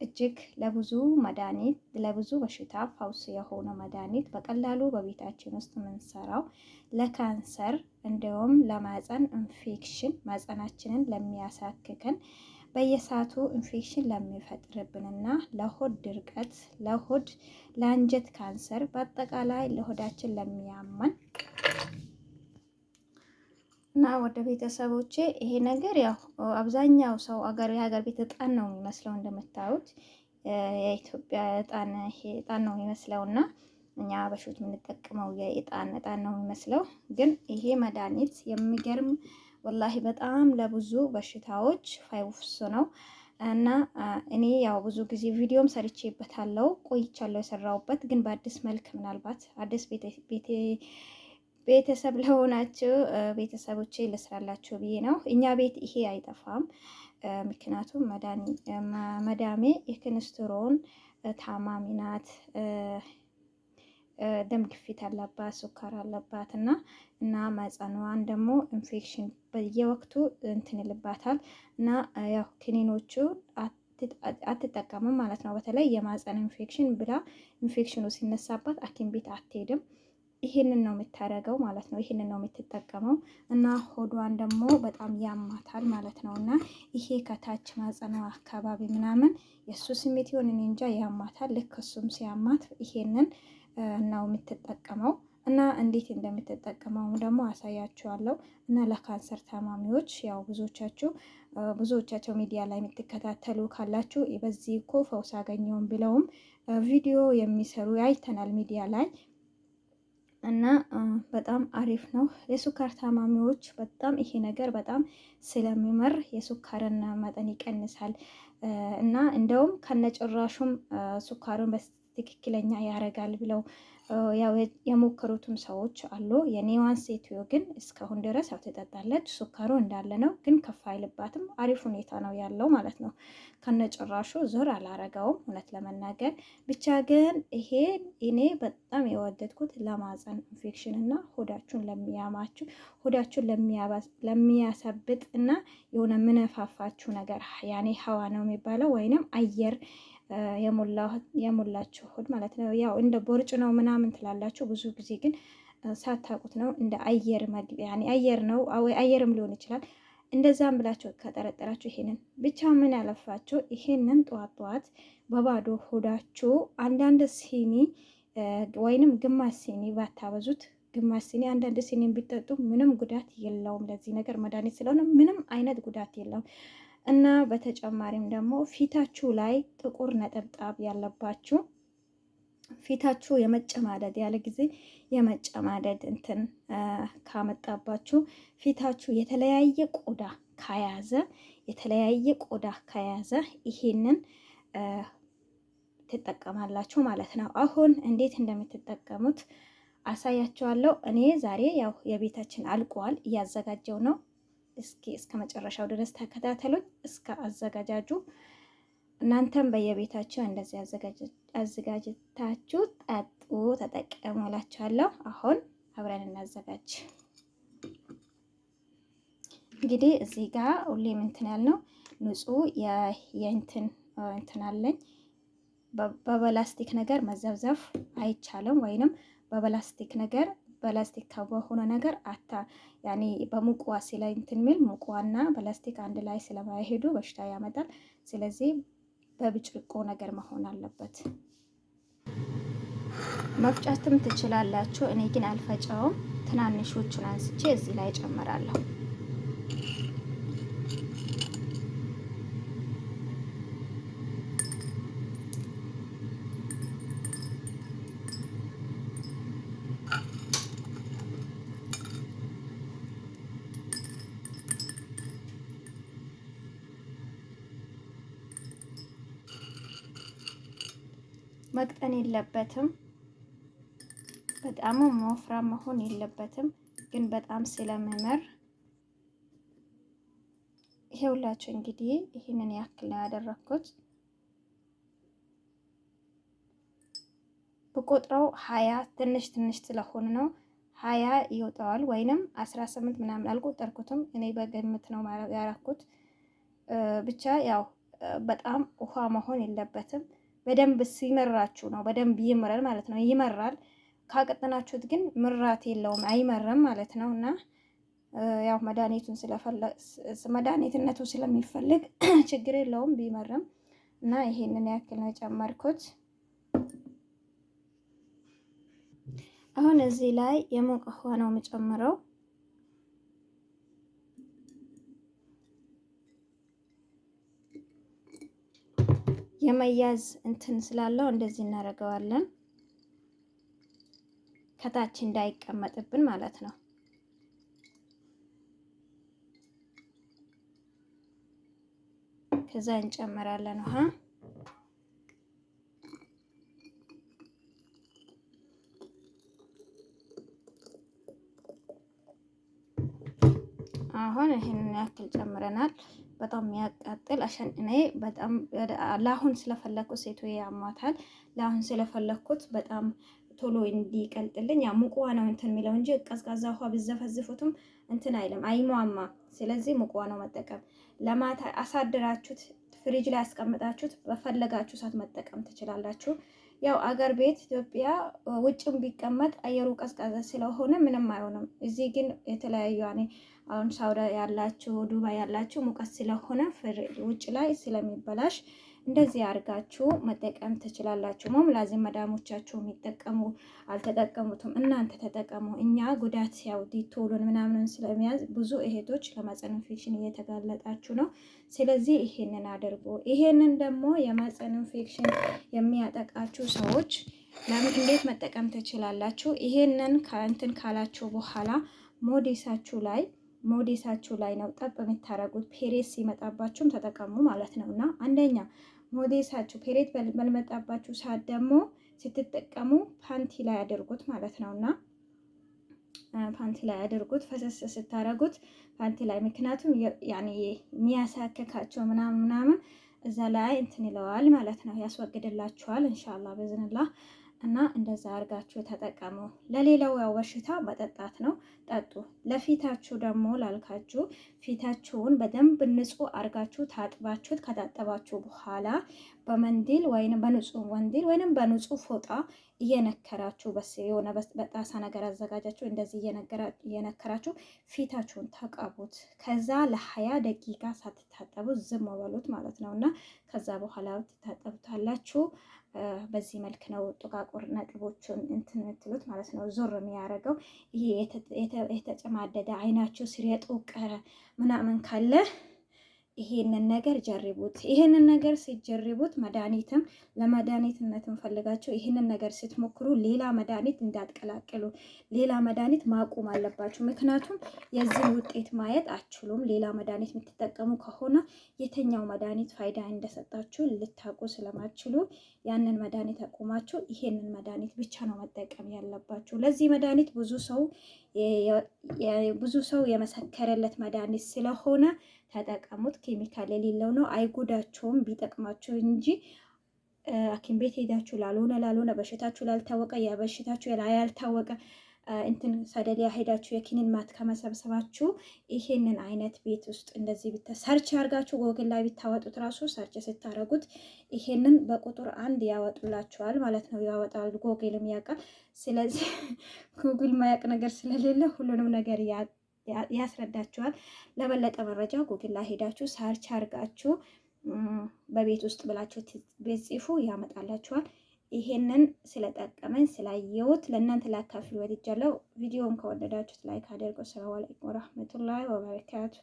እጅግ ለብዙ መድኃኒት ለብዙ በሽታ ፈውስ የሆነ መድኃኒት በቀላሉ በቤታችን ውስጥ የምንሰራው ለካንሰር እንዲሁም ለማህፀን ኢንፌክሽን ማህፀናችንን ለሚያሳክከን በየሰዓቱ ኢንፌክሽን ለሚፈጥርብንና ለሆድ ድርቀት፣ ለአንጀት ካንሰር በአጠቃላይ ለሆዳችን ለሚያመን እና ወደ ቤተሰቦቼ ይሄ ነገር ያው አብዛኛው ሰው የሀገር ቤት እጣን ነው የሚመስለው እንደምታዩት የኢትዮጵያ እጣን ይሄ እጣን ነው የሚመስለው እና እኛ በሾት የምንጠቀመው የእጣን ነው የሚመስለው። ግን ይሄ መድኃኒት የሚገርም ወላሂ በጣም ለብዙ በሽታዎች ፈውስ ነው እና እኔ ያው ብዙ ጊዜ ቪዲዮም ሰርቼበታለሁ ቆይቻለሁ የሰራሁበት ግን በአዲስ መልክ ምናልባት አዲስ ቤተሰብ ለሆናችሁ ቤተሰቦቼ ልስራላችሁ ብዬ ነው። እኛ ቤት ይሄ አይጠፋም። ምክንያቱም መዳሜ የኮሌስትሮል ታማሚ ናት። ደም ግፊት አለባት፣ ስኳር አለባት እና ማህፀኗን ደግሞ ኢንፌክሽን በየወቅቱ እንትን ይልባታል እና ያው ክኒኖቹ አትጠቀምም ማለት ነው። በተለይ የማህፀን ኢንፌክሽን ብላ ኢንፌክሽኑ ሲነሳባት ሐኪም ቤት አትሄድም። ይሄንን ነው የምታደርገው ማለት ነው። ይሄንን ነው የምትጠቀመው እና ሆዷን ደግሞ በጣም ያማታል ማለት ነው። እና ይሄ ከታች ማህፀኗ አካባቢ ምናምን የእሱ ስሜት ይሆን እኔ እንጃ ያማታል። ልክ እሱም ሲያማት ይሄንን ነው የምትጠቀመው እና እንዴት እንደምትጠቀመው ደግሞ አሳያችኋለሁ። እና ለካንሰር ታማሚዎች ያው ብዙዎቻቸው ሚዲያ ላይ የምትከታተሉ ካላችሁ በዚህ እኮ ፈውስ አገኘውን ብለውም ቪዲዮ የሚሰሩ አይተናል ሚዲያ ላይ እና በጣም አሪፍ ነው። የሱካር ታማሚዎች በጣም ይሄ ነገር በጣም ስለሚመር የሱካርን መጠን ይቀንሳል እና እንደውም ከነጭራሹም ሱካሩን በትክክለኛ ያረጋል ብለው ያው የሞከሩትም ሰዎች አሉ። የኔዋን ሴትዮ ግን እስካሁን ድረስ ያው ትጠጣለች። ሱካሩ እንዳለ ነው ግን ከፍ አይልባትም። አሪፍ ሁኔታ ነው ያለው ማለት ነው። ከነጭራሹ ዞር አላረገውም እውነት ለመናገር ብቻ ግን ይሄ እኔ በጣም የወደድኩት ለማህፀን ኢንፌክሽን እና ሆዳችሁን ለሚያማችሁ ሆዳችሁን ለሚያሳብጥ እና የሆነ ምነፋፋችሁ ነገር ያኔ ሀዋ ነው የሚባለው ወይንም አየር የሞላችሁ ሆድ ማለት ነው። ያው እንደ ቦርጭ ነው ምናምን ትላላችሁ ብዙ ጊዜ ግን ሳታውቁት ነው እንደ አየር መግቢያ ያኔ አየር ነው ወይ አየርም ሊሆን ይችላል። እንደዛም ብላችሁ ከጠረጠራችሁ ይሄንን ብቻ ምን ያለፋችሁ ይሄንን ጠዋት በባዶ ሆዳችሁ አንዳንድ ሲኒ ወይንም ግማሽ ሲኒ ባታበዙት ግማሽ ሲኒ አንዳንድ ሲኒ ቢጠጡ ምንም ጉዳት የለውም። ለዚህ ነገር መድኃኒት ስለሆነ ምንም አይነት ጉዳት የለውም። እና በተጨማሪም ደግሞ ፊታችሁ ላይ ጥቁር ነጠብጣብ ያለባችሁ ፊታችሁ የመጨማደድ ያለ ጊዜ የመጨማደድ እንትን ካመጣባችሁ ፊታችሁ የተለያየ ቆዳ ከያዘ ይሄንን ትጠቀማላችሁ ማለት ነው። አሁን እንዴት እንደምትጠቀሙት አሳያችኋለሁ። እኔ ዛሬ ያው የቤታችን አልቋል እያዘጋጀው ነው። እስከ መጨረሻው ድረስ ተከታተሉኝ እስከ አዘጋጃጁ። እናንተም በየቤታችሁ እንደዚህ አዘጋጅታችሁ ጠጡ፣ ተጠቀሙ እላችኋለሁ። አሁን አብረን እናዘጋጅ። እንግዲህ እዚህ ጋር ሁሌም እንትን ያልነው ንጹህ የእንትን አለኝ። በፕላስቲክ ነገር መዘብዘፍ አይቻልም ወይንም በፕላስቲክ ነገር በላስቲክ በሆነ ነገር ያኔ በሙቋ ላይ እንትን ሚል ሙቋና ፕላስቲክ አንድ ላይ ስለማይሄዱ በሽታ ያመጣል። ስለዚህ በብጭቆ ነገር መሆን አለበት። መፍጨትም ትችላላችሁ። እኔ ግን አልፈጨውም። ትናንሾቹን አንስቼ እዚህ ላይ ጨምራለሁ። መቅጠን የለበትም። በጣም ወፍራም መሆን የለበትም። ግን በጣም ስለሚመር ይሄውላችሁ እንግዲህ ይሄንን ያክል ነው ያደረኩት። በቆጥረው 20 ትንሽ ስለሆነ ነው 20 ይወጣዋል ወይንም 18 ምናምን አልቆጠርኩትም። እኔ በግምት ነው ያደረኩት። ብቻ ያው በጣም ውሃ መሆን የለበትም። በደንብ ሲመራችሁ ነው በደንብ ይመራል ማለት ነው። ይመራል። ካቀጠናችሁት ግን ምራት የለውም አይመረም ማለት ነው። እና ያው መድኃኒትነቱ ስለሚፈልግ ችግር የለውም ቢመርም። እና ይሄንን ያክል ነው የጨመርኩት። አሁን እዚህ ላይ የሞቀ ውሃ ነው የምጨምረው። የመያዝ እንትን ስላለው እንደዚህ እናደርገዋለን፣ ከታች እንዳይቀመጥብን ማለት ነው። ከዛ እንጨምራለን ውሃ። አሁን ይሄንን ያክል ጨምረናል። በጣም የሚያቃጥል እኔ በጣም ለአሁን ስለፈለኩት ሴቱ ያማታል። ለአሁን ስለፈለኩት በጣም ቶሎ እንዲቀልጥልኝ ያ ሙቅ ውሃ ነው እንትን የሚለው እንጂ ቀዝቃዛ ውሃ ብዘፈዝፉትም እንትን አይልም አይሟማ። ስለዚህ ሙቅ ውሃ ነው መጠቀም። ለማታ አሳድራችሁት ፍሪጅ ላይ ያስቀምጣችሁት በፈለጋችሁ ሰዓት መጠቀም ትችላላችሁ። ያው አገር ቤት ኢትዮጵያ ውጭም ቢቀመጥ አየሩ ቀዝቃዛ ስለሆነ ምንም አይሆንም። እዚህ ግን የተለያዩ አሁን ሳውዲ ያላችሁ ዱባይ ያላችሁ ሙቀት ስለሆነ ውጭ ላይ ስለሚበላሽ እንደዚህ አድርጋችሁ መጠቀም ትችላላችሁ። ላዚም መዳሞቻችሁ የሚጠቀሙ አልተጠቀሙትም፣ እናንተ ተጠቀሙ። እኛ ጉዳት ያው ዲቶሉን ምናምን ስለሚያዝ ብዙ እህቶች ለማህፀን ኢንፌክሽን እየተጋለጣችሁ ነው። ስለዚህ ይሄንን አድርጉ። ይሄንን ደግሞ የማህፀን ኢንፌክሽን የሚያጠቃችሁ ሰዎች ለምን እንዴት መጠቀም ትችላላችሁ? ይሄንን ከእንትን ካላችሁ በኋላ ሞዴሳችሁ ላይ ነው ጠብ የምታረጉት። ፔሬድ ሲመጣባችሁም ተጠቀሙ ማለት ነው። እና አንደኛ ሞዴሳችሁ ፔሬድ በልመጣባችሁ ሰዓት ደግሞ ስትጠቀሙ ፓንቲ ላይ አድርጉት ማለት ነው። እና ፓንቲ ላይ አድርጉት፣ ፈሰስ ስታረጉት ፓንቲ ላይ። ምክንያቱም ያኔ የሚያሳከካቸው ምናምን እዛ ላይ እንትን ይለዋል ማለት ነው፣ ያስወግድላችኋል ኢንሻአላህ በዝንላህ። እና እንደዛ አድርጋችሁ ተጠቀሙ። ለሌላው ያው በሽታ መጠጣት ነው፣ ጠጡ። ለፊታችሁ ደግሞ ላልካችሁ ፊታችሁን በደንብ ንጹህ አድርጋችሁ ታጥባችሁት ከታጠባችሁ በኋላ በመንዲል ወይንም በንጹህ ወንዲል ወይንም በንጹህ ፎጣ እየነከራችሁ የሆነ በጣሳ ነገር አዘጋጃችሁ እንደዚህ እየነከራችሁ ፊታችሁን ተቀቡት። ከዛ ለ20 ደቂቃ ሳትታጠቡ ዝም በሉት ማለት ነው። እና ከዛ በኋላ ትታጠቡታላችሁ። በዚህ መልክ ነው ጥቋቁር ነጥቦችን እንትን የምትሉት ማለት ነው ዞር የሚያደርገው። ይሄ የተጨማደደ አይናችሁ ስር የጠቆረ ምናምን ካለ ይሄንን ነገር ጀርቡት። ይሄንን ነገር ሲጀርቡት መድኃኒትም ለመድኃኒትነትም ፈልጋችሁ ይሄንን ነገር ስትሞክሩ ሌላ መድኃኒት እንዳትቀላቅሉ፣ ሌላ መድኃኒት ማቆም አለባችሁ። ምክንያቱም የዚህን ውጤት ማየት አትችሉም። ሌላ መድኃኒት የምትጠቀሙ ከሆነ የተኛው መድኃኒት ፋይዳ እንደሰጣችሁ ልታውቁ ስለማትችሉ ያንን መድኃኒት አቁማችሁ ይሄንን መድኃኒት ብቻ ነው መጠቀም ያለባችሁ። ለዚህ መድኃኒት ብዙ ሰው የመሰከረለት መድኃኒት ስለሆነ ተጠቀሙት። ኬሚካል የሌለው ነው፣ አይጎዳቸውም። ቢጠቅማቸው እንጂ ሐኪም ቤት ሄዳችሁ ላልሆነ በሽታችሁ ላልታወቀ የበሽታችሁ ያልታወቀ እንትን ሰደሊያ ሄዳችሁ የኪኒን ማት ከመሰብሰባችሁ ይሄንን አይነት ቤት ውስጥ እንደዚህ ሰርች አድርጋችሁ ጎግል ላይ ቢታወጡት ራሱ ሰርች ስታረጉት ይሄንን በቁጥር 1 ያወጡላችኋል ማለት ነው። ያወጣል፣ ጎግልም ያውቃል። ስለዚህ ጎግል ማያውቅ ነገር ስለሌለ ሁሉንም ነገር ያስረዳችኋል። ለበለጠ መረጃ ጉግል ላይ ሄዳችሁ ሰርች አድርጋችሁ በቤት ውስጥ ብላችሁ ቤት ጽፉ ያመጣላችኋል። ይሄንን ስለጠቀመኝ ስላየሁት ለእናንተ ላካፍል ወድጃለሁ። ቪዲዮውን ከወደዳችሁት ላይክ አድርጉ። ሰላም አለይኩም ወራህመቱላሂ ወበረካቱ።